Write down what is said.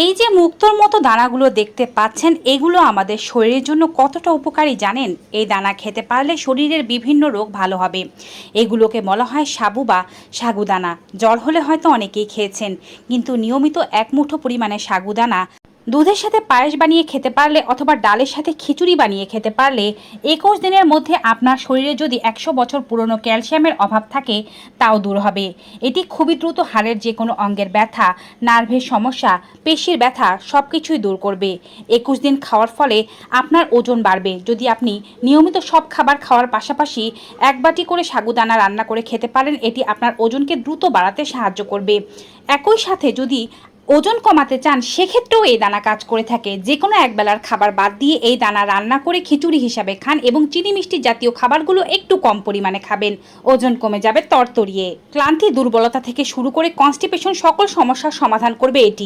এই যে মুক্তোর মতো দানাগুলো দেখতে পাচ্ছেন, এগুলো আমাদের শরীরের জন্য কতটা উপকারী জানেন? এই দানা খেতে পারলে শরীরের বিভিন্ন রোগ ভালো হবে। এগুলোকে বলা হয় সাবু বা সাগুদানা। জ্বর হলে হয়তো অনেকেই খেয়েছেন, কিন্তু নিয়মিত এক মুঠো পরিমাণে সাগুদানা দুধের সাথে পায়েস বানিয়ে খেতে পারলে অথবা ডালের সাথে খিচুড়ি বানিয়ে খেতে পারলে 21 দিনের মধ্যে আপনার শরীরে যদি 100 বছর পুরনো ক্যালসিয়ামের অভাব থাকে তাও দূর হবে। এটি খুবই দ্রুত হাড়ের যে কোনো অঙ্গের ব্যথা, নার্ভের সমস্যা, পেশির ব্যথা সব কিছুই দূর করবে। 21 দিন খাওয়ার ফলে আপনার ওজন বাড়বে। যদি আপনি নিয়মিত সব খাবার খাওয়ার পাশাপাশি এক বাটি করে সাগুদানা রান্না করে খেতে পারেন, এটি আপনার ওজনকে দ্রুত বাড়াতে সাহায্য করবে। একই সাথে যদি ওজন কমাতে চান সেক্ষেত্রেও এই দানা কাজ করে থাকে। যে কোনো একবেলার খাবার বাদ দিয়ে এই দানা রান্না করে খিচুড়ি হিসাবে খান এবং চিনি মিষ্টি জাতীয় খাবারগুলো একটু কম পরিমাণে খাবেন। ওজন কমে যাবে তরতরিয়ে। ক্লান্তি, দুর্বলতা থেকে শুরু করে কনস্টিপেশন সকল সমস্যার সমাধান করবে এটি।